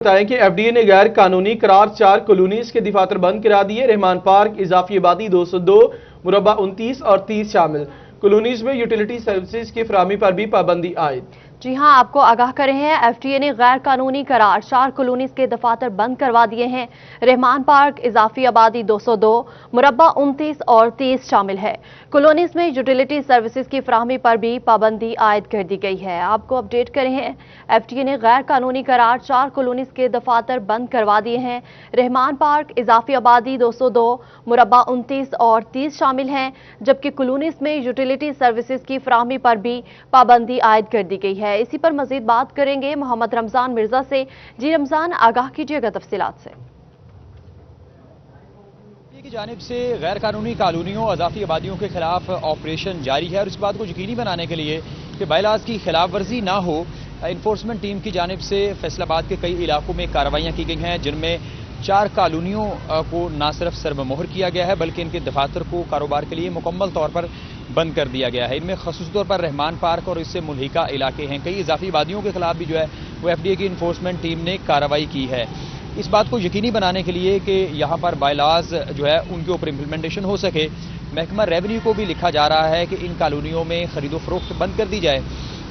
بتائیں کہ F D اے نے غیر قانونی قرار 4 کالونیز کے دفاتر بند کرا دیے۔ رحمان پارک، اضافی آبادی 202، مربع 29 اور 30 شامل کالونیز میں یوٹیلیٹی سروسز کی فراہمی پر بھی پابندی عائد۔ جی ہاں، آپ کو آگاہ کرے ہیں، ایف ڈی اے نے غیر قانونی قرار 4 کالونیز کے دفاتر بند کروا دیے ہیں۔ رحمان پارک، اضافی آبادی 202، مربع 29 اور 30 شامل ہے۔ کالونیز میں یوٹیلیٹی سروسز کی فراہمی پر بھی پابندی عائد کر دی گئی ہے۔ آپ کو اپڈیٹ کرے ہیں، ایف ڈی اے نے غیر قانونی قرار 4 کالونیز کے دفاتر بند کروا دیے ہیں۔ رحمان پارک، اضافی آبادی 202، مربع 29 اور 30 شامل ہیں، جبکہ کالونیز میں یوٹیلیٹی سروسز کی فراہمی پر بھی پابندی عائد کر دی گئی ہے۔ اسی پر مزید بات کریں گے محمد رمضان مرزا سے۔ جی رمضان، آگاہ کیجیے گا تفصیلات سے۔ کی جانب سے غیر قانونی کالونیوں اضافی آبادیوں کے خلاف آپریشن جاری ہے، اور اس بات کو یقینی بنانے کے لیے کہ بائی لاز کی خلاف ورزی نہ ہو، انفورسمنٹ ٹیم کی جانب سے فیصل آباد کے کئی علاقوں میں کارروائیاں کی گئی ہیں، جن میں 4 کالونیوں کو نہ صرف سرب مہر کیا گیا ہے بلکہ ان کے دفاتر کو کاروبار کے لیے مکمل طور پر بند کر دیا گیا ہے۔ ان میں خصوصی طور پر رحمان پارک اور اس سے ملحقہ علاقے ہیں۔ کئی اضافی آبادیوں کے خلاف بھی جو ہے وہ ایف ڈی اے کی انفورسمنٹ ٹیم نے کارروائی کی ہے، اس بات کو یقینی بنانے کے لیے کہ یہاں پر بائی لاز جو ہے ان کے اوپر امپلیمنٹیشن ہو سکے۔ محکمہ ریونیو کو بھی لکھا جا رہا ہے کہ ان کالونیوں میں خرید و فروخت بند کر دی جائے۔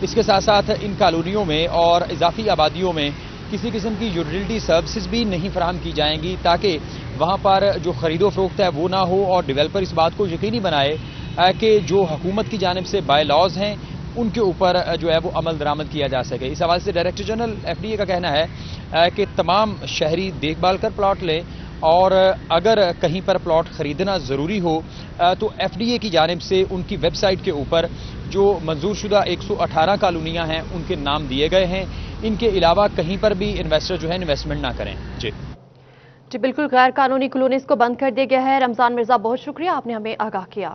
اس کے ساتھ ساتھ ان کالونیوں میں اور اضافی آبادیوں میں کسی قسم کی یوٹیلیٹی سروسز بھی نہیں فراہم کی جائیں گی، تاکہ وہاں پر جو خرید و فروخت ہے وہ نہ ہو، اور ڈیولپر اس بات کو یقینی بنائے کہ جو حکومت کی جانب سے بائی لاز ہیں ان کے اوپر جو ہے وہ عمل درآمد کیا جا سکے۔ اس حوالے سے director general F D A کا کہنا ہے کہ تمام شہری دیکھ بھال کر پلاٹ لیں، اور اگر کہیں پر پلاٹ خریدنا ضروری ہو تو ایف ڈی اے کی جانب سے ان کی ویب سائٹ کے اوپر جو منظور شدہ 118 کالونیاں ہیں ان کے نام دیے گئے ہیں۔ ان کے علاوہ کہیں پر بھی انویسٹر جو ہے انویسٹمنٹ نہ کریں۔ جی بالکل، غیر قانونی کالونیز کو بند کر دیا گیا ہے۔ رمضان مرزا، بہت شکریہ، آپ نے ہمیں آگاہ کیا۔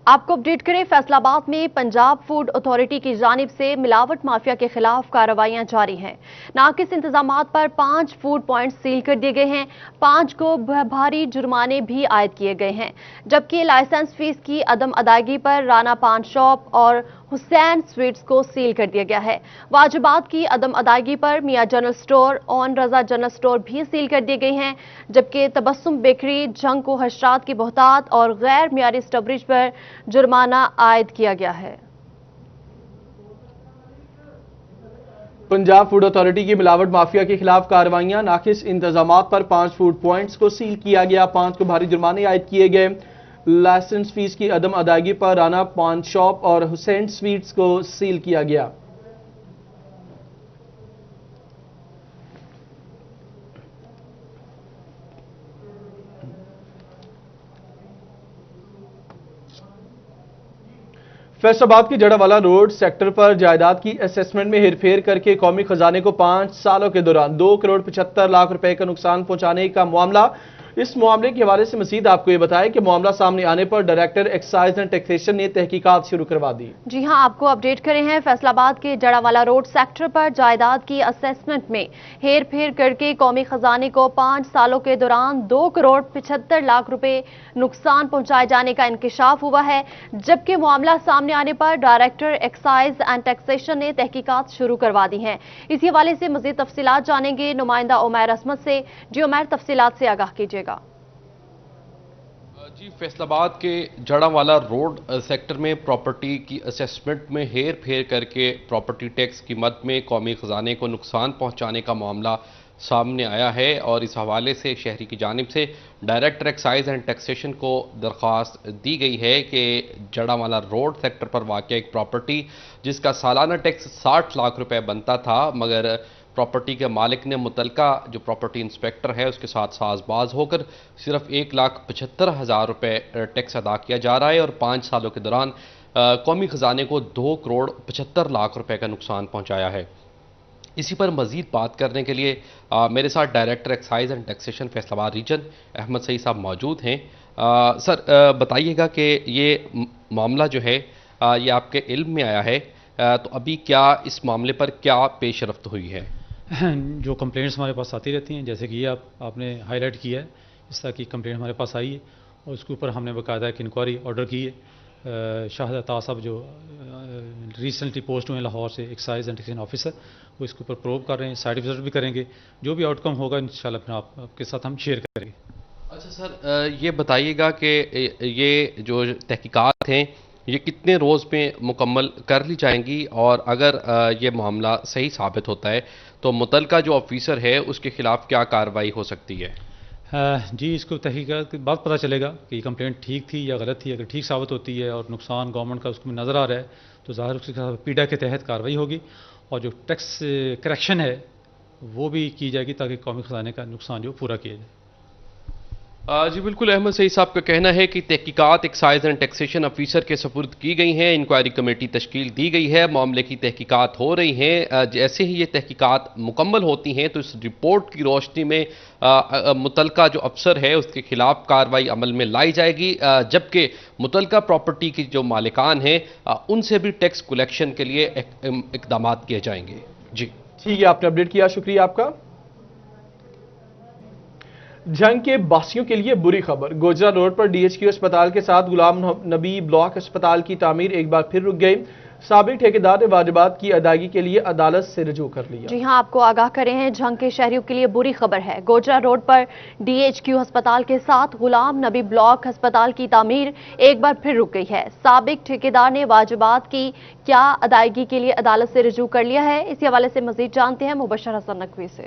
آپ کو اپڈیٹ کریں، فیصل آباد میں پنجاب فوڈ اتھارٹی کی جانب سے ملاوٹ مافیا کے خلاف کارروائیاں جاری ہیں۔ ناقص انتظامات پر 5 فوڈ پوائنٹ سیل کر دیے گئے ہیں، 5 کو بھاری جرمانے بھی عائد کیے گئے ہیں، جبکہ لائسنس فیس کی عدم ادائیگی پر رانا پان شاپ اور حسین سویٹس کو سیل کر دیا گیا ہے۔ واجبات کی عدم ادائیگی پر میاں جنرل سٹور، اون رضا جنرل سٹور بھی سیل کر دیے گئے ہیں، جبکہ تبسم بیکری، جنگ کو حشرات کی بہتات اور غیر معیاری اسٹبریج پر جرمانہ عائد کیا گیا ہے۔ پنجاب فوڈ اتھارٹی کی ملاوٹ مافیا کے خلاف کارروائیاں، ناقص انتظامات پر 5 فوڈ پوائنٹس کو سیل کیا گیا، 5 کو بھاری جرمانے عائد کیے گئے۔ لائسنس فیس کی عدم ادائیگی پر رانا پان شاپ اور حسین سویٹس کو سیل کیا گیا۔ فیصل آباد کی جڑا والا روڈ سیکٹر پر جائیداد کی اسیسمنٹ میں ہیر پھیر کر کے قومی خزانے کو 5 سالوں کے دوران 2 کروڑ 75 لاکھ روپے کا نقصان پہنچانے کا معاملہ۔ اس معاملے کے حوالے سے مزید آپ کو یہ بتائیں کہ معاملہ سامنے آنے پر ڈائریکٹر ایکسائز اینڈ ٹیکسیشن نے تحقیقات شروع کروا دی۔ جی ہاں، آپ کو اپڈیٹ کرے ہیں، فیصل آباد کے جڑا والا روڈ سیکٹر پر جائیداد کی اسیسمنٹ میں ہیر پھیر کر کے قومی خزانے کو 5 سالوں کے دوران 2 کروڑ 75 لاکھ روپے نقصان پہنچائے جانے کا انکشاف ہوا ہے، جبکہ معاملہ سامنے آنے پر ڈائریکٹر ایکسائز اینڈ ٹیکسیشن نے تحقیقات شروع کروا دی ہیں۔ اسی حوالے سے مزید تفصیلات جانیں گے نمائندہ عمیر عصمت سے۔ جی عمیر، تفصیلات سے آگاہ کیجیے گا۔ جی، فیصل آباد کے جڑا والا روڈ سیکٹر میں پراپرٹی کی اسیسمنٹ میں ہیر پھیر کر کے پراپرٹی ٹیکس کی مد میں قومی خزانے کو نقصان پہنچانے کا معاملہ سامنے آیا ہے، اور اس حوالے سے شہری کی جانب سے ڈائریکٹر ایکسائز اینڈ ٹیکسیشن کو درخواست دی گئی ہے کہ جڑا والا روڈ سیکٹر پر واقع ایک پراپرٹی جس کا سالانہ ٹیکس 60 لاکھ روپے بنتا تھا، مگر پراپرٹی کے مالک نے متعلقہ جو پراپرٹی انسپیکٹر ہے اس کے ساتھ ساز باز ہو کر صرف 1,75,000 روپے ٹیکس ادا کیا جا رہا ہے، اور 5 سالوں کے دوران قومی خزانے کو 2 کروڑ 75 لاکھ روپے کا نقصان پہنچایا ہے۔ اسی پر مزید بات کرنے کے لیے میرے ساتھ director excise and taxation Faisal آباد ریجن احمد سعید صاحب موجود ہیں۔ سر، بتائیے گا کہ یہ معاملہ جو ہے یہ آپ کے علم میں آیا ہے، تو ابھی کیا اس معاملے پر کیا پیش رفت ہوئی ہے؟ جو کمپلینٹس ہمارے پاس آتی رہتی ہیں، جیسے کہ یہ آپ نے ہائی لائٹ کیا ہے، اس طرح کی کمپلینٹ ہمارے پاس آئی ہے، اور اس کے اوپر ہم نے باقاعدہ ایک انکوائری آرڈر کی ہے۔ شاہد عطا صاحب جو ریسنٹلی پوسٹ ہوئے ہیں لاہور سے ایکسائز اینڈ ٹیکسیشن آفیسر، وہ اس کے اوپر پروب کر رہے ہیں، سائٹ وزٹ بھی کریں گے، جو بھی آؤٹ کم ہوگا انشاءاللہ پھر آپ کے ساتھ ہم شیئر کریں گے۔ اچھا سر، یہ بتائیے گا کہ یہ جو تحقیقات ہیں یہ کتنے روز میں مکمل کر لی جائیں گی، اور اگر یہ معاملہ صحیح ثابت ہوتا ہے تو متعلقہ جو آفیسر ہے اس کے خلاف کیا کارروائی ہو سکتی ہے؟ جی، اس کو تحقیقات کے بعد پتہ چلے گا کہ یہ کمپلینٹ ٹھیک تھی یا غلط تھی۔ اگر ٹھیک ثابت ہوتی ہے اور نقصان گورنمنٹ کا اس کو نظر آ رہا ہے تو ظاہر اس کے خلاف پیڈا کے تحت کارروائی ہوگی، اور جو ٹیکس کریکشن ہے وہ بھی کی جائے گی تاکہ قومی خزانے کا نقصان جو پورا کیا جائے۔ جی بالکل، احمد سعید صاحب کا کہنا ہے کہ تحقیقات ایکسائز اینڈ ٹیکسیشن آفیسر کے سپرد کی گئی ہیں، انکوائری کمیٹی تشکیل دی گئی ہے، معاملے کی تحقیقات ہو رہی ہیں۔ جیسے ہی یہ تحقیقات مکمل ہوتی ہیں تو اس رپورٹ کی روشنی میں متعلقہ جو افسر ہے اس کے خلاف کارروائی عمل میں لائی جائے گی، جبکہ متعلقہ پراپرٹی کی جو مالکان ہیں ان سے بھی ٹیکس کلیکشن کے لیے اقدامات کیے جائیں گے۔ جی ٹھیک ہے، آپ نے اپڈیٹ کیا، شکریہ آپ کا۔ جنگ کے باسیوں کے لیے بری خبر، گوجرا روڈ پر ڈی ایچ کیو اسپتال کے ساتھ غلام نبی بلاک اسپتال کی تعمیر ایک بار پھر رک گئی۔ سابق ٹھیکیدار نے واجبات کی ادائیگی کے لیے عدالت سے رجوع کر لیا۔ جی ہاں، آپ کو آگاہ کریں ہیں، جنگ کے شہریوں کے لیے بری خبر ہے۔ گوجرا روڈ پر ڈی ایچ کیو اسپتال کے ساتھ غلام نبی بلاک اسپتال کی تعمیر ایک بار پھر رک گئی ہے۔ سابق ٹھیکیدار نے واجبات کی کیا ادائیگی کے لیے عدالت سے رجوع کر لیا ہے، اسی حوالے سے مزید جانتے ہیں مبشر حسن نقوی سے۔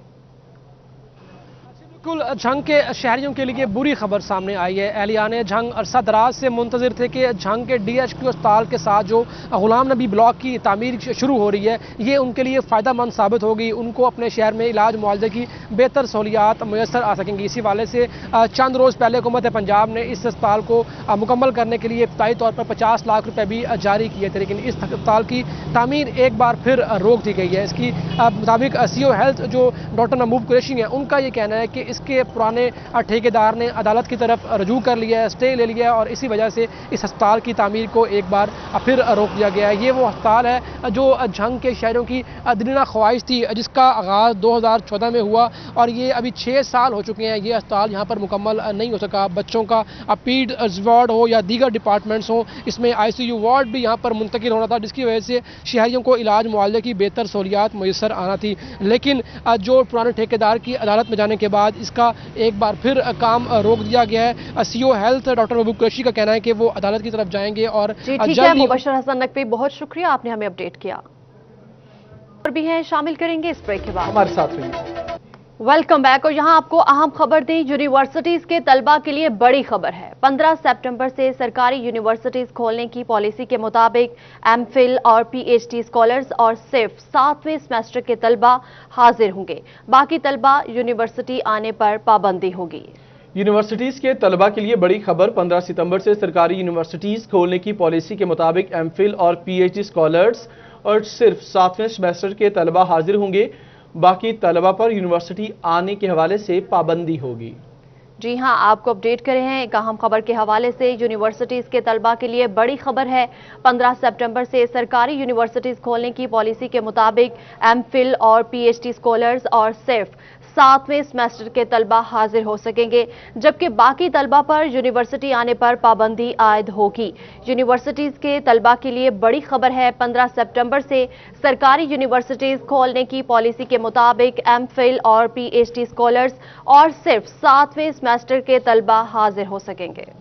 بالکل، جھنگ کے شہریوں کے لیے بری خبر سامنے آئی ہے۔ اہلیان جھنگ عرصہ دراز سے منتظر تھے کہ جھنگ کے ڈی ایچ کیو اسپتال کے ساتھ جو غلام نبی بلاک کی تعمیر شروع ہو رہی ہے یہ ان کے لیے فائدہ مند ثابت ہوگی، ان کو اپنے شہر میں علاج معالجے کی بہتر سہولیات میسر آ سکیں گی۔ اسی حوالے سے چند روز پہلے حکومت پنجاب نے اس اسپتال کو مکمل کرنے کے لیے ابتدائی طور پر 50 لاکھ روپے بھی جاری کیے تھے، لیکن اس اسپتال کی تعمیر ایک بار پھر روک دی گئی ہے۔ اس کی مطابق سی او ہیلتھ جو ڈاکٹر محبوب قریشی ہیں ان کا یہ کہنا ہے کہ اس کے پرانے ٹھیکیدار نے عدالت کی طرف رجوع کر لیا ہے، اسٹے لے لیا ہے، اور اسی وجہ سے اس ہسپتال کی تعمیر کو ایک بار پھر روک دیا گیا ہے۔ یہ وہ ہسپتال ہے جو جھنگ کے شہریوں کی دلانہ خواہش تھی، جس کا آغاز 2014 میں ہوا، اور یہ ابھی 6 سال ہو چکے ہیں یہ ہسپتال یہاں پر مکمل نہیں ہو سکا۔ بچوں کا پیڈ وارڈ ہو یا دیگر ڈپارٹمنٹس ہوں، اس میں آئی سی یو وارڈ بھی یہاں پر منتقل ہونا تھا، جس کی وجہ سے شہریوں کو علاج معالجے کی بہتر سہولیات میسر آنا تھی، لیکن جو پرانے ٹھیکیدار کی عدالت میں جانے کے بعد اس کا ایک بار پھر کام روک دیا گیا ہے۔ سی او ہیلتھ ڈاکٹر محبوب قریشی کا کہنا ہے کہ وہ عدالت کی طرف جائیں گے، اور جی ٹھیک ہے، مبشر حسن نقوی بہت شکریہ، آپ نے ہمیں اپڈیٹ کیا۔ اور بھی ہیں، شامل کریں گے اس بریک کے بعد، ہمارے ساتھ رہیے۔ Welcome back. اور یہاں آپ کو اہم خبر دیں، یونیورسٹیز کے طلبہ کے لیے بڑی خبر ہے۔ 15 سپٹمبر سے سرکاری یونیورسٹیز کھولنے کی پالیسی کے مطابق ایم فل اور پی ایچ ڈی اسکالرز اور صرف 7ویں سیمسٹر کے طلبہ حاضر ہوں گے، باقی طلبہ یونیورسٹی آنے پر پابندی ہوگی۔ یونیورسٹیز کے طلبہ کے لیے بڑی خبر، 15 ستمبر سے سرکاری یونیورسٹیز کھولنے کی پالیسی کے مطابق ایم فل اور پی ایچ ڈی اسکالرز اور صرف 7ویں سیمسٹر کے طلبہ حاضر ہوں گے، باقی طلبہ پر یونیورسٹی آنے کے حوالے سے پابندی ہوگی۔ جی ہاں، آپ کو اپڈیٹ کرے ہیں ایک اہم خبر کے حوالے سے۔ یونیورسٹیز کے طلبہ کے لیے بڑی خبر ہے، 15 سپٹمبر سے سرکاری یونیورسٹیز کھولنے کی پالیسی کے مطابق ایم فل اور پی ایچ ڈی اسکالرز اور صرف 7ویں سیمسٹر کے طلبہ حاضر ہو سکیں گے، جبکہ باقی طلبہ پر یونیورسٹی آنے پر پابندی عائد ہوگی۔ یونیورسٹیز کے طلبہ کے لیے بڑی خبر ہے، 15 سپٹمبر سے سرکاری یونیورسٹیز کھولنے کی پالیسی کے مطابق ایم فل اور پی ایچ ڈی اسکالرز اور صرف 7ویں سیمسٹر کے طلبہ حاضر ہو سکیں گے۔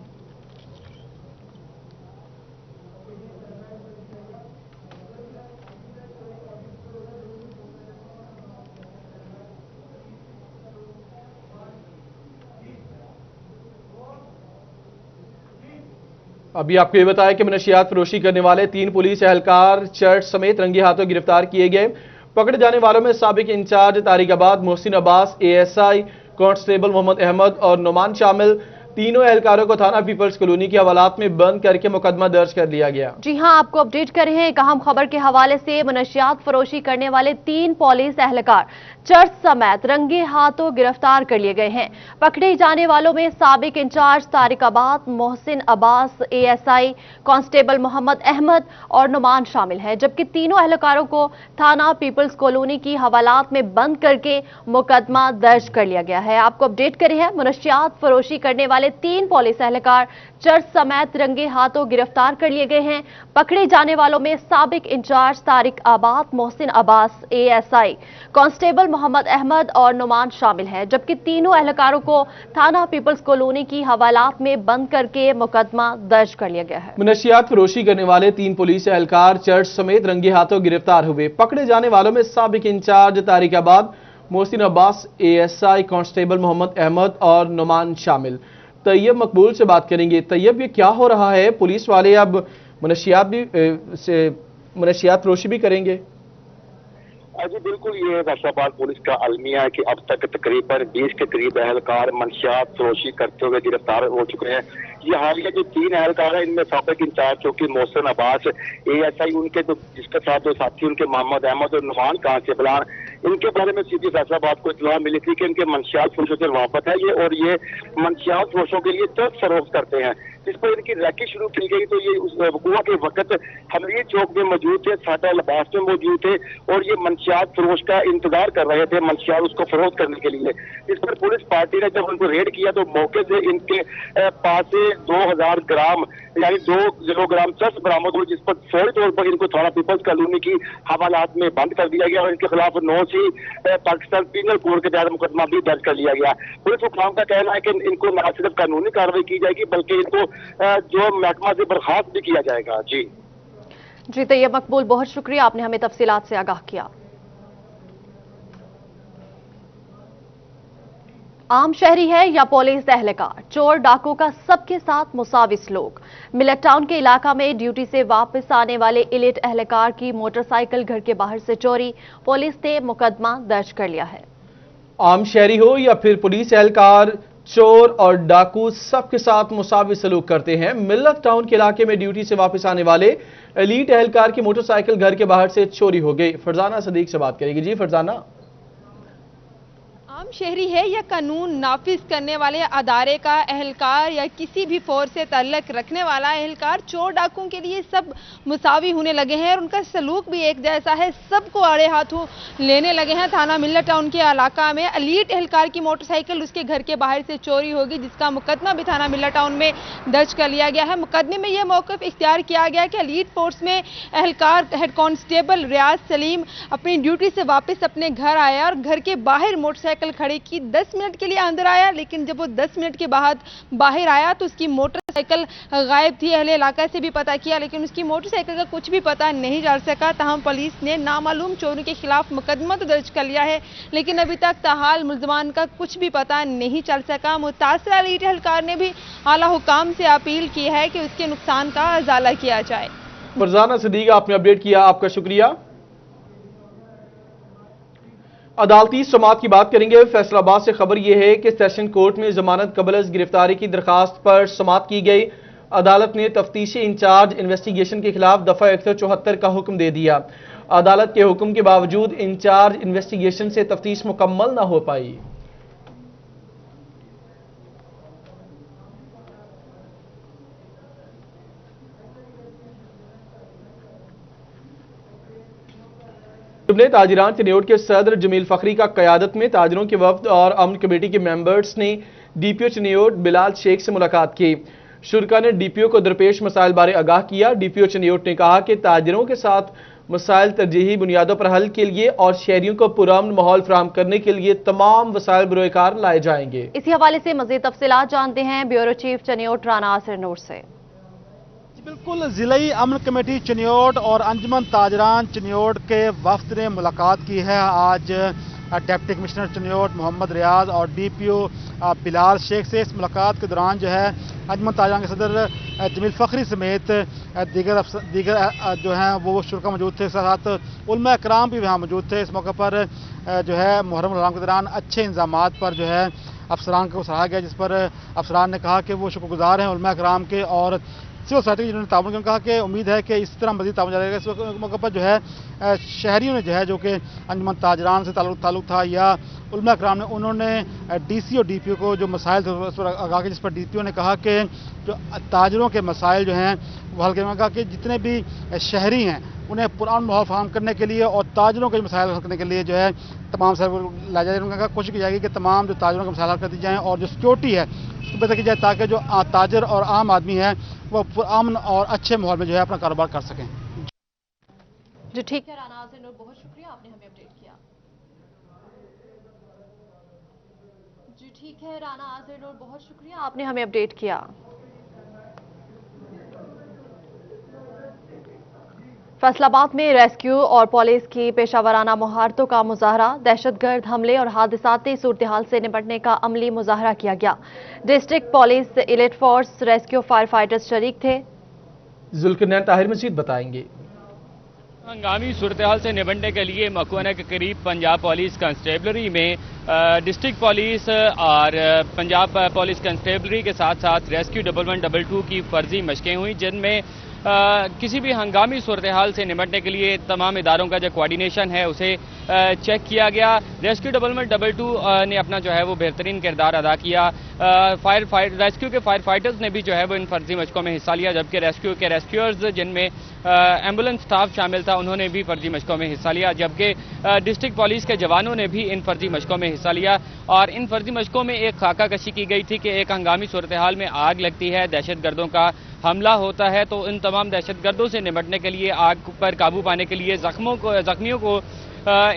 ابھی آپ کو یہ بتایا کہ منشیات فروشی کرنے والے 3 پولیس اہلکار چرچ سمیت رنگی ہاتھوں گرفتار کیے گئے۔ پکڑے جانے والوں میں سابق انچارج طارق آباد محسن عباس، اے ایس آئی کانسٹیبل محمد احمد اور نعمان شامل۔ تینوں اہلکاروں کو تھانہ پیپلز کالونی کے حوالات میں بند کر کے مقدمہ درج کر لیا گیا۔ جی ہاں، آپ کو اپڈیٹ کر رہے ہیں ایک اہم خبر کے حوالے سے۔ منشیات فروشی کرنے والے 3 پولیس اہلکار چرچ سمیت رنگے ہاتھوں گرفتار کر لیے گئے ہیں۔ پکڑے جانے والوں میں سابق انچارج طارق آباد محسن عباس، اے ایس آئی کانسٹیبل محمد احمد اور نعمان شامل ہیں، جبکہ تینوں اہلکاروں کو تھانہ پیپلز کالونی کی حوالات میں بند کر کے مقدمہ درج کر لیا گیا ہے۔ آپ کو اپڈیٹ کرے ہیں، منشیات فروشی کرنے والے वाले 3 पुलिस एहलकार चर्च समेत रंगे हाथों गिरफ्तार कर लिए गए हैं। पकड़े जाने वालों में साबिक इंचार्ज तारिक आबाद, मोहसिन अब्बास, एएसआई कांस्टेबल मोहम्मद अहमद और नुमान शामिल हैं, जबकि तीनों एहलकारों को थाना पीपल्स कॉलोनी की हवालात में बंद करके मुकदमा दर्ज कर लिया गया है। मनशियात फरोशी करने वाले 3 पुलिस एहलकार चर्च समेत रंगे हाथों गिरफ्तार हुए। पकड़े जाने वालों में साबिक इंचार्ज तारिक आबाद, मोहसिन अब्बास, एएसआई कांस्टेबल मोहम्मद अहमद और नुमान शामिल। तैयब मकबूल से बात करेंगे। तैयब, ये क्या हो रहा है? पुलिस वाले अब मनशियात फरोशी भी करेंगे? जी बिल्कुल, ये फैसलाबाद पुलिस का अलमिया है कि अब तक तकरीबन 20 के करीब एहलकार मनशियात फरोशी करते हुए गिरफ्तार हो चुके हैं। ये हालिया जो 3 एहलकार हैं, इनमें साबिक इंचार्ज चौकी मोहसिन अब्बास, एएसआई उनके जिसके साथ जो साथी उनके मोहम्मद अहमद और नुमान कांस्टेबलान, इनके बारे में सीधी फैसलाबाद को इत्तला मिली थी कि इनके मनशियात फरोशों से वापस है ये, और ये मनशियात फरोशों के लिए ड्रग्स फरोख्त करते हैं। जिस पर इनकी रैकी शुरू की गई तो ये उस वक़्त के वक्त हमीर चौक में मौजूद थे, साटा लिबास में मौजूद थे और ये मनशियात फरोश का इंतजार कर रहे थे, मनशियात उसको फरोख्त करने के लिए। इस पर पुलिस पार्टी ने जब उनको रेड किया तो मौके से इनके पास से 2000 ग्राम यानी 2 किलोग्राम चरस बरामद हुई, जिस पर फौरी तौर पर इनको थाना पीपल्स कॉलोनी की हवालात में बंद कर दिया गया और इनके खिलाफ 9C पाकिस्तान पीनल कोड के तहत मुकदमा भी दर्ज कर लिया गया। पुलिस हुकाम का कहना है कि इनको न सिर्फ कानूनी कार्रवाई की जाएगी बल्कि इनको जो महकमा से बर्खास्त भी किया जाएगा। जी तैयब मकबूल, बहुत शुक्रिया, आपने हमें तफसीलात से आगाह किया। आम शहरी है या पुलिस एहलकार, चोर डाकू का सबके साथ मुसावी सलूक। मिलट टाउन के इलाका में ड्यूटी से वापस आने वाले इलिट एहलकार की मोटरसाइकिल घर के बाहर से चोरी, पुलिस ने मुकदमा दर्ज कर लिया है। आम शहरी हो या फिर पुलिस एहलकार, चोर और डाकू सबके साथ मुसावी सलूक करते हैं। मिलत टाउन के इलाके में ड्यूटी से वापस आने वाले एलीट एहलकार की मोटरसाइकिल घर के बाहर से चोरी हो गई। फरजाना सदीक से बात करेगी। जी फरजाना। आम शहरी है या कानून नाफिज करने वाले अदारे का एहलकार या किसी भी फोर्स से ताल्लुक रखने वाला एहलकार, चोर डाकुओं के लिए सब मुसावी होने लगे हैं और उनका सलूक भी एक जैसा है, सबको आड़े हाथों लेने लगे हैं। थाना मिलत टाउन के इलाका में एलीट एहलकार की मोटरसाइकिल उसके घर के बाहर से चोरी होगी, जिसका मुकदमा भी थाना मिलत टाउन में दर्ज कर लिया गया है। मुकदमे में यह मौक़िफ़ इख्तियार किया गया कि एलीट फोर्स में एहलकार हेड कांस्टेबल रियाज सलीम अपनी ड्यूटी से वापस अपने घर आया और घर के बाहर मोटरसाइकिल खड़े की 10 मिनट के लिए अंदर आया, लेकिन जब वो 10 मिनट के बाद बाहर आया तो उसकी मोटरसाइकिल गायब थी। अहले इलाका से भी पता किया लेकिन उसकी मोटरसाइकिल का कुछ भी पता नहीं चल सका। तहम पुलिस ने नामालूम चोरों के खिलाफ मुकदमा तो दर्ज कर लिया है, लेकिन अभी तक ताहाल मुल्ज़मान का कुछ भी पता नहीं चल सका। मुतासरा एलीट एहलकार ने भी आला हुकाम से अपील की है कि उसके नुकसान का इजाला किया जाए। फरजाना सदीक, आपने अपडेट किया, आपका शुक्रिया। अदालती समाअत की बात करेंगे। फैसलाबाद से खबर यह है कि सेशन कोर्ट में जमानत कबल गिरफ्तारी की दरखास्त पर समाअत की गई। अदालत ने तफ्तीशी इंचार्ज इन्वेस्टिगेशन के खिलाफ दफा 174 का हुक्म दे दिया। अदालत के हुक्म के बावजूद इंचार्ज इन्वेस्टिगेशन से तफ्तीश मुकम्मल न हो पाई। ताजिरान चिन्योट के सदर जमील फखरी का क़यादत में ताजिरों के वफ्द और अमन कमेटी के मेंबर्स ने डीपीओ चिन्योट बिलाल शेख से मुलाकात की। शुरका ने डीपीओ को दरपेश मसाइल बारे आगाह किया। डीपीओ चिन्योट ने कहा कि ताजिरों के साथ मसाइल तरजीही बुनियादों पर हल के लिए और शहरियों को पुरअमन माहौल फराहम करने के लिए तमाम वसाइल बरोकार लाए जाएंगे। इसी हवाले से मजीद तफसीलात जानते हैं ब्यूरो चीफ चिन्योट राना आसिर नूर से। बिल्कुल, ज़िलाई अमन कमेटी चिन्योट और अंजुमन ताजरान चिन्योट के वफ्द ने मुलाकात की है। आज डिप्टी कमिश्नर चिन्योट मोहम्मद रियाज और डीपीओ बिलाल शेख से इस मुलाकात के दौरान जो है अंजुमन ताजरान के सदर जमील फखरी समेत दीगर जो हैं वो शुरा मौजूद थे। साथ उलमा इकराम भी वहाँ मौजूद थे। इस मौके पर जो है मुहर्रम हराम के दौरान अच्छे इंतजामात पर जो है अफसरान को सराहा गया, जिस पर अफसरान ने कहा कि वो शुक्रगुजार हैं उलमा इकराम के और सिविल सोसाइटी की जिन्होंने ताउन किया। कहा कि उम्मीद है कि इस तरह मजीद ताउन जारी रहेगा। इस मौके पर जो है शहरियों ने जो है जो कि अंजुमन ताजरान से ताल्लुक था या उलमा इकराम ने, उन्होंने डीसी और डीपीओ को जो मसाइल थे उस पर आगाह किया, जिस पर डीपीओ ने कहा कि जो ताजरों के मसाइल जो हैं वो हल करने, कहा कि जितने भी शहरी हैं उन्हें पुरान माहौल फराहम करने के लिए और ताजरों के मसाइल हल करने के लिए जो है तमाम सर लाया जाए। उन्होंने कहा कोशिश की जाएगी कि तमाम जो ताजरों के मसाइल हल कर दी जाएँ और जो सिक्योरिटी है उसको बेहतर की जाए ताकि जो ताजर और आम आदमी है वो अमन और अच्छे माहौल में जो है अपना कारोबार कर सकें। जी ठीक है राना आज़िर नूर, बहुत शुक्रिया आपने हमें अपडेट किया। जी ठीक है राना आज़िर नूर, बहुत शुक्रिया आपने हमें अपडेट किया। फैसलाबाद में रेस्क्यू और पुलिस की पेशावराना मुहारतों का मुजाहरा, दहशतगर्द हमले और हादसाती सूरत-ए-हाल से निपटने का अमली मुजाहरा किया गया। District police, elite force, rescue fire fighters शरीक थे। जुल्करनैन ताहिर मजीद बताएंगे। हंगामी सूरत-ए-हाल से निपटने के लिए मकवाना के करीब पंजाब पुलिस कांस्टेबलरी में डिस्ट्रिक्ट पुलिस और पंजाब पुलिस कांस्टेबलरी के साथ साथ रेस्क्यू 1112 की फर्जी मशकें हुई, जिनमें किसी भी हंगामी सूरत-ए-हाल से निपटने के लिए तमाम इदारों का जो कोऑर्डिनेशन है उसे चेक किया गया। रेस्क्यू 1112 ने अपना जो है वो बेहतरीन किरदार अदा किया। रेस्क्यू के फायर फाइटर्स ने भी जो है वो इन फर्जी मशकों में हिस्सा लिया, जबकि रेस्क्यू के रेस्क्यूअर्स जिनमें एम्बुलेंस स्टाफ शामिल था उन्होंने भी फर्जी मशकों में हिस्सा लिया, जबकि डिस्ट्रिक्ट पुलिस के जवानों ने भी इन फर्जी मशकों में हिस्सा लिया। और इन फर्जी मशकों में एक खाका कशी की गई थी कि एक हंगामी सूरत-ए-हाल में आग लगती है, दहशतगर्दों का हमला होता है, तो इन तमाम दहशतगर्दों से निपटने के लिए, आग पर काबू पाने के लिए, जख्मियों को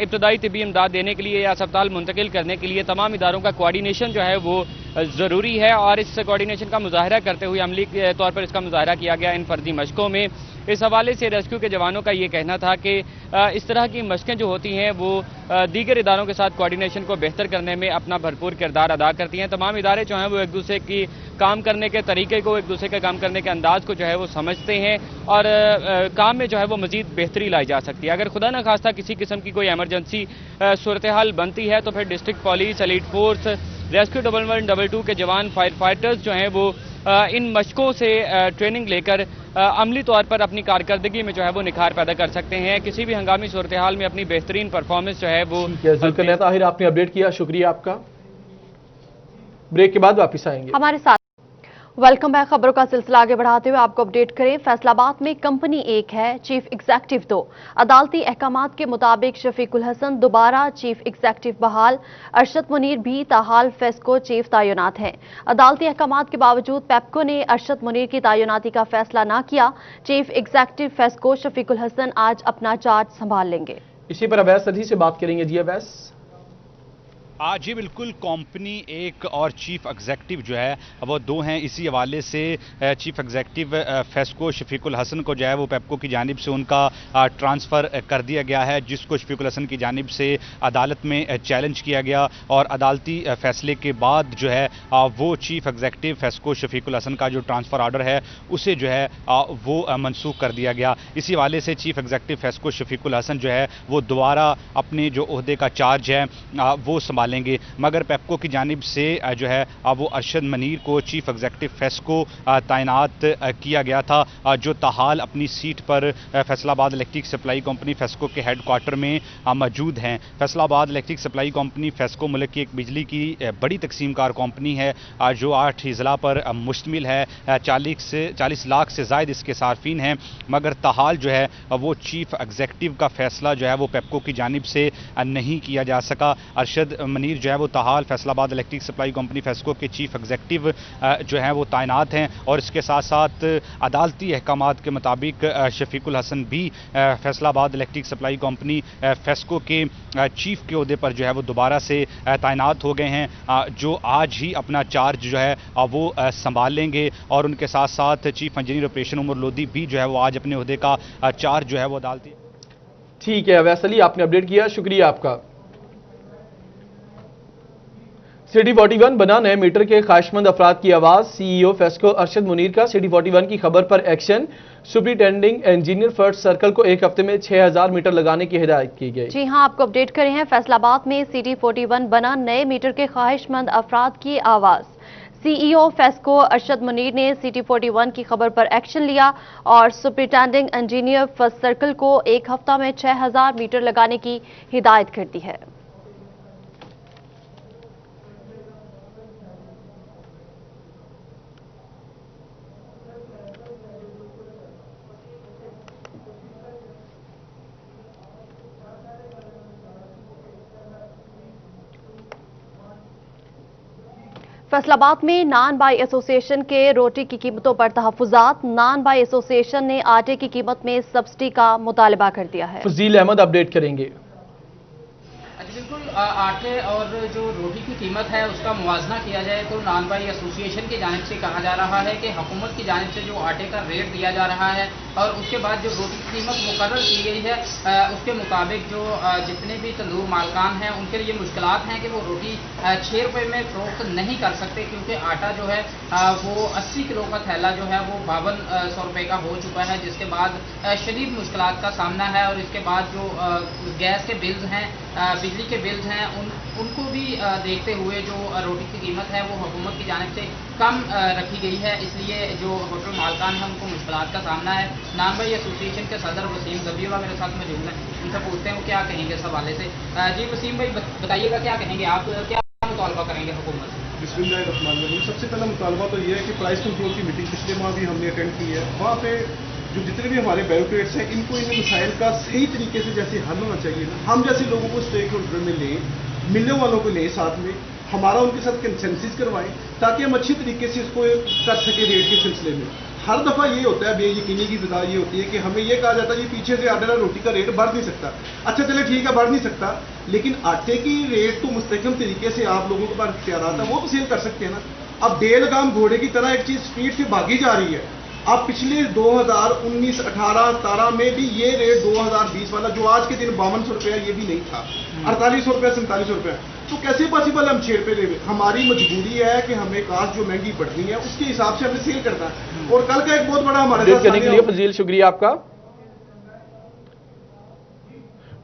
इब्तदाई तिबी इमदाद देने के लिए या अस्पताल मुंतकिल करने के लिए तमाम इदारों का कोऑर्डिनेशन जो है वो ज़रूरी है। और इस कोऑर्डिनेशन का मुजाहरा करते हुए अमली के तौर पर इसका मुजाहरा किया गया इन फर्जी मशकों में। इस हवाले से रेस्क्यू के जवानों का ये कहना था कि इस तरह की मशकें जो होती हैं वो दीगर इदारों के साथ कोऑर्डिनेशन को बेहतर करने में अपना भरपूर किरदार अदा करती हैं। तमाम इदारे जो हैं वो एक दूसरे की काम करने के तरीके को, एक दूसरे के काम करने के अंदाज को जो है वो समझते हैं और काम में जो है वो मजीद बेहतरी लाई जा सकती है। अगर खुदा न खास्ता किसी किस्म की कोई एमरजेंसी सूरत-ए-हाल बनती है तो फिर district police, elite force, rescue 1112 के जवान, फायर फाइटर्स जो हैं वो इन मशकों से ट्रेनिंग लेकर अमली तौर पर अपनी कारकर्दगी में जो है वो निखार पैदा कर सकते हैं, किसी भी हंगामी सूरत-ए-हाल में अपनी बेहतरीन परफॉर्मेंस जो है वो। जुल्करनैन ताहिर आपने अपडेट किया, शुक्रिया आपका। ब्रेक के बाद वापस आएंगे हमारे साथ। Welcome back. खबरों का सिलसिला आगे बढ़ाते हुए आपको अपडेट करें। फैसलाबाद में कंपनी 1 है, चीफ एग्जीक्यूटिव 2। अदालती अहकामात के मुताबिक शफीकुल हसन दोबारा चीफ एग्जीक्यूटिव बहाल। अरशद मुनीर भी ताहाल फेस्को चीफ तैनात हैं। अदालती अहकामात के बावजूद पेप्को ने अरशद मुनीर की तैनाती का फैसला न किया। चीफ एग्जीक्यूटिव फेस्को शफीकुल हसन आज अपना चार्ज संभाल लेंगे। इसी पर अवैस सदी से बात करेंगे। जी अवैस। जी बिल्कुल, कंपनी 1 और चीफ एग्जीक्यूटिव जो है वो 2 हैं। इसी हवाले से चीफ एग्जीक्यूटिव फेस्को शफीकुल हसन को जो है वो पेप्को की जानिब से उनका ट्रांसफ़र कर दिया गया है, जिसको शफीकुल हसन की जानिब से अदालत में चैलेंज किया गया और अदालती फैसले के बाद जो है वो चीफ एग्जीक्यूटिव फेस्को शफीकुल हसन का जो ट्रांसफ़र ऑर्डर है उसे जो है वो मनसूख कर दिया गया। इसी हवाले से चीफ एग्जीक्यूटिव फेस्को शफीकुल हसन जो है वो दोबारा अपने जो ओहदे का चार्ज है वो संभाल लेंगे, मगर पेप्को की जानिब से जो है वो अरशद मुनीर को चीफ एग्जीक्यूटिव फेस्को तैनात किया गया था, जो ताहाल अपनी सीट पर Faisalabad electric supply company FESCO के हेड क्वार्टर में मौजूद हैं। Faisalabad electric supply company FESCO मुल्क की एक बिजली की बड़ी तकसीम कार कंपनी है जो 8 अजला पर मुश्तमिल है। 40 लाख से ज़ायद इसके सार्फिन हैं, मगर ताहाल जो है वो चीफ एग्जीक्यूटिव का फैसला जो है वो पेप्को की जानिब से नहीं किया जा सका। अरशद मुनीर जो है वो ताहाल Faisalabad electric supply company FESCO के चीफ एग्जीक्यूटिव जो है वो तैनात हैं और इसके साथ साथ अदालती अहकामात के मुताबिक शफीकुल हसन भी Faisalabad electric supply company FESCO के चीफ के ओहदे पर जो है वो दोबारा से तैनात हो गए हैं, जो आज ही अपना चार्ज जो है वो संभाल लेंगे और उनके साथ साथ chief engineer operation Umar Lodhi भी जो है वो आज अपने ओहदे का चार्ज जो है वो अदालती। ठीक है अवैस अली, आपने अपडेट किया, शुक्रिया आपका। सिटी 41 बना नए मीटर के ख्वाहिशमंद अफराद की आवाज। सीईओ फेस्को अरशद मुनीर का सिटी 41 की खबर पर action. Superintending engineer first circle को एक हफ्ते में 6000 मीटर लगाने की हिदायत की गई। जी हां, आपको अपडेट करें हैं। फैसलाबाद में सिटी 41 बना नए मीटर के ख्वाहिशमंद अफराद की आवाज। सीईओ फेस्को अरशद मुनीर ने सिटी 41 की खबर पर एक्शन लिया और सुपरिटेंडिंग इंजीनियर फर्स्ट सर्कल को एक हफ्ता में 6000 मीटर लगाने की हिदायत कर दी है। फैसलाबाद में नान बाई एसोसिएशन के रोटी की कीमतों पर तहफुजात। नान बाई एसोसिएशन ने आटे की कीमत में सब्सिडी का मुतालबा कर दिया है। फजील अहमद अपडेट करेंगे। बिल्कुल, आटे और जो रोटी की कीमत है उसका मुवाजना किया जाए तो नान बाई एसोसिएशन की जानिब से कहा जा रहा है कि हुकूमत की जानिब से जो आटे का रेट दिया जा रहा है और उसके बाद जो रोटी की कीमत मुकर्रर की गई है उसके मुताबिक जो जितने भी तंदूर मालकान हैं उनके लिए मुश्किलात हैं कि वो रोटी 6 रुपये में फरोख्त नहीं कर सकते, क्योंकि आटा जो है वो 80 किलो का थैला जो है वो 5200 रुपये का हो चुका है, जिसके बाद शदीद मुश्किलात का सामना है। और इसके बाद जो गैस के बिल्स हैं, बिजली के बिल्स हैं, उनको भी देखते हुए जो रोटी की कीमत है वो हुकूमत की जानिब से कम रखी गई है, इसलिए जो होटल मालकान हैं उनको मुश्किलात का सामना है। नान बाई एसोसिएशन के सदर वसीम ज़बीउल्लाह मेरे साथ मौजूद हैं, उनसे पूछते हैं वो क्या कहेंगे इस हवाले से। जी वसीम भाई बताइएगा, क्या कहेंगे आप, क्या मुतालबा करेंगे हुकूमत से? बिस्मिल्लाहिर्रहमानिर्रहीम। सबसे पहला मुतालबा तो ये है कि प्राइस कंट्रोल की मीटिंग पिछले माह भी हमने अटेंड की है। वहाँ पे जो जितने भी हमारे ब्यूरोक्रेट्स हैं इनको इन मसाइल का सही तरीके से जैसे हल होना चाहिए ना, हम जैसे लोगों को स्टेक होल्डर में लें, मिलने वालों को लें, साथ में हमारा उनके साथ कंसेंसस करवाएं ताकि हम अच्छी तरीके से इसको कर सके रेट के सिलसिले में। हर दफ़ा ये होता है, बेयकीनी की वजह ये होती है कि हमें ये कहा जाता है कि पीछे से आटे रोटी का रेट बढ़ नहीं सकता। अच्छा चले ठीक है, बढ़ नहीं सकता, लेकिन आटे की रेट तो मुस्तकम तरीके से आप लोगों के पास इख्तियार आता है, वो तो सेल कर सकते हैं ना। अब बेलगाम घोड़े की तरह एक चीज़ स्पीड से भागी जा रही है। अब पिछले 2019, 18, 17 में भी ये रेट 2020 वाला जो आज के दिन 5200 रुपया ये भी नहीं था, 4800 रुपया, 4700 रुपया, तो कैसे पॉसिबल हम 6 रुपये ले? हमारी मजबूरी है कि हमें कास्ट जो महंगी पड़ रही है उसके हिसाब से हमें सेल करना है। और कल का एक बहुत बड़ा हमारे करने के लिए फजील शुक्रिया आपका।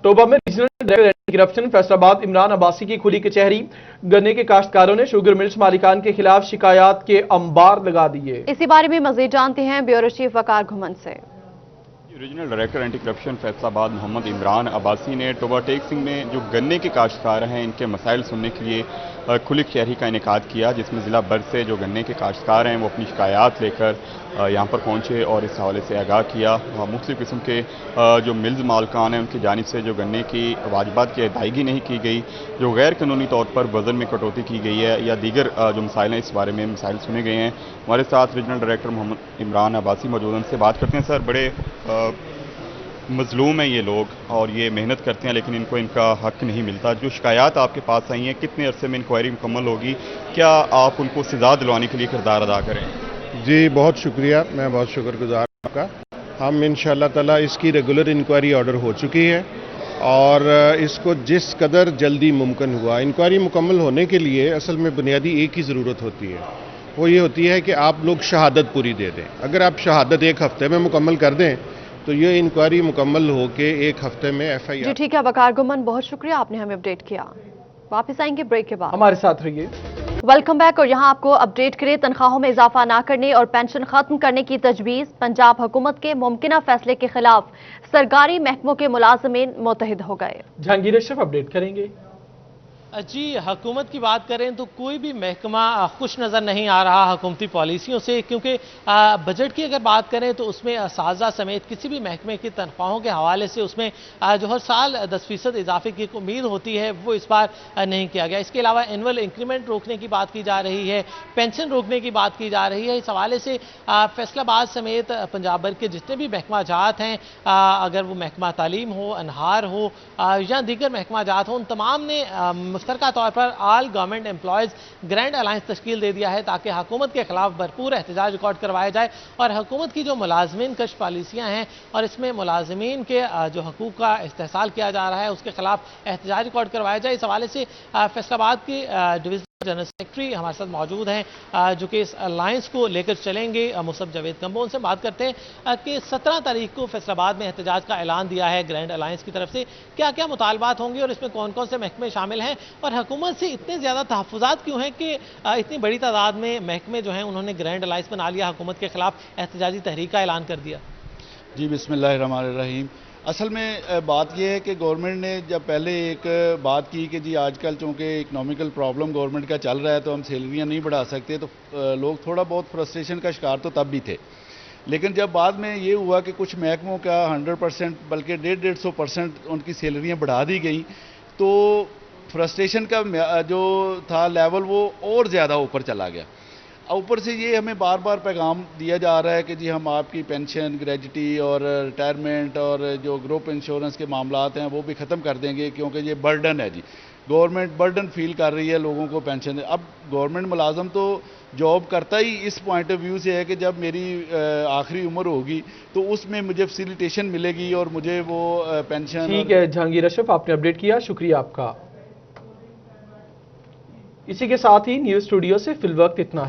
टोबा में regional director anti corruption Faisalabad Imran Abbasi की खुली कचहरी। गन्ने के काश्तकारों ने शुगर मिल्स मालिकान के खिलाफ शिकायत के अंबार लगा दिए। इसी बारे में मजीद जानते हैं ब्यूरो चीफ वकार घुमन से। Regional director anti corruption Faisalabad Muhammad Imran Abbasi ने टोबा टेक सिंह में जो गन्ने के काश्तकार हैं इनके मसाइल सुनने के लिए खुली कचहरी का इनेकाद किया, जिसमें ज़िला भर से जो गन्ने के काश्तकार हैं वो अपनी शिकायत लेकर यहाँ पर पहुँचे और इस हवाले से आगाह किया। मुख्तलिफ़ किस्म के जो मिल्स मालकान हैं उनकी जानिब से जो गन्ने की वाजिबात की अदायगी नहीं की गई, जो गैर कानूनी तौर पर वज़न में कटौती की गई है या दीगर जो मसाइल हैं, इस बारे में मसाइल सुने गए हैं। हमारे साथ रीजनल डायरेक्टर मोहम्मद इमरान अब्बासी मौजूद हैं, उनसे बात करते हैं। सर, बड़े मजलूम हैं ये लोग और ये मेहनत करते हैं लेकिन इनको इनका हक नहीं मिलता। जो शिकायत आपके पास आई हैं, कितने अरसे में इंक्वायरी मुकम्मल होगी? क्या आप उनको सज़ा दिलवाने के लिए किरदार अदा करें? जी बहुत शुक्रिया, मैं बहुत शुक्रगुजार आपका। हम इंशाअल्लाह ताला इसकी रेगुलर इंक्वायरी ऑर्डर हो चुकी है और इसको जिस कदर जल्दी मुमकिन हुआ, इंक्वायरी मुकम्मल होने के लिए असल में बुनियादी एक ही ज़रूरत होती है, वो ये होती है कि आप लोग शहादत पूरी दे दें। अगर आप शहादत 1 हफ्ते में मुकम्मल कर दें तो ये इंक्वायरी मुकम्मल होके 1 हफ्ते में FIR। जी ठीक है वकार गुमन, बहुत शुक्रिया, आपने हमें अपडेट किया। वापस आएंगे ब्रेक के बाद, हमारे साथ रहिए। Welcome back. और यहाँ आपको अपडेट करें, तनख्वाहों में इजाफा न करने और पेंशन खत्म करने की तजवीज़। पंजाब हुकूमत के मुमकिना फैसले के खिलाफ सरकारी महकमों के मुलाजमीन मुतहिद हो गए। जहांगीर अशरफ अपडेट करेंगे। जी हुकूमत की बात करें तो कोई भी महकमा खुश नज़र नहीं आ रहा हुकूमती पॉलिसियों से, क्योंकि बजट की अगर बात करें तो उसमें साजा समेत किसी भी महकमे की तनख्वाहों के हवाले से उसमें जो हर साल 10% इजाफे की उम्मीद होती है वो इस बार नहीं किया गया। इसके अलावा एनुअल इंक्रीमेंट रोकने की बात की जा रही है, पेंशन रोकने की बात की जा रही है। इस हवाले से फैसलाबाद समेत पंजाब भर के जितने भी महकमा जात हैं, अगर वो महकमा तालीम हो, अनहार हो या दीगर महकमा जात हो, उन तमाम ने मुश्तरका तौर पर all government employees grand alliance तश्कील दे दिया है ताकि हुकूमत के खिलाफ भरपूर एहतजाज रिकॉर्ड करवाया जाए और हुकूमत की जो मुलाजमीन कश पॉलिसियाँ हैं और इसमें मुलाजमीन के जो हकूक़ का इस्तेहसाल किया जा रहा है उसके खिलाफ एहतजाज रिकॉर्ड करवाया जाए। इस हवाले से फैसलाबाद के डिवीजन जनरल सेक्रेटरी हमारे साथ मौजूद हैं जो कि इस अलायंस को लेकर चलेंगे, मुसब जावेद कंबो। उनसे बात करते हैं कि 17 तारीख को फैसलाबाद में एहतजाज का ऐलान दिया है ग्रैंड अलायंस की तरफ से, क्या क्या मुतालबात होंगे और इसमें कौन कौन से महकमे शामिल हैं और हुकूमत से इतने ज़्यादा तहफ़्फ़ुज़ात क्यों हैं कि इतनी बड़ी तादाद में महकमे जो हैं उन्होंने ग्रैंड अलायंस बना लिया, हुकूमत के खिलाफ एहतजाजी तहरीक का ऐलान कर दिया? जी बिस्मिल्लाहिर्रहमानिर्रहीम। असल में बात यह है कि गवर्नमेंट ने जब पहले एक बात की कि जी आजकल चूँकि इकनॉमिकल प्रॉब्लम गवर्नमेंट का चल रहा है तो हम सैलरियाँ नहीं बढ़ा सकते, तो लोग थोड़ा बहुत फ्रस्ट्रेशन का शिकार तो तब भी थे। लेकिन जब बाद में ये हुआ कि कुछ महकमों का 100% बल्कि 150-150% उनकी सैलरियाँ बढ़ा दी गई, तो फ्रस्ट्रेशन का जो था लेवल वो और ज़्यादा ऊपर चला गया। ऊपर से ये हमें बार बार पैगाम दिया जा रहा है कि जी हम आपकी पेंशन, ग्रेजुटी और रिटायरमेंट और जो ग्रुप इंश्योरेंस के मामलात हैं वो भी ख़त्म कर देंगे, क्योंकि ये बर्डन है जी। गवर्नमेंट बर्डन फील कर रही है लोगों को पेंशन। अब गवर्नमेंट मुलाजम तो जॉब करता ही इस पॉइंट ऑफ व्यू से है कि जब मेरी आखिरी उम्र होगी तो उसमें मुझे फैसिलिटेशन मिलेगी और मुझे वो पेंशन। ठीक है जहांगीर अशरफ, आपने अपडेट किया, शुक्रिया आपका। इसी के साथ ही न्यूज़ स्टूडियो से फिलवक्त इतना है।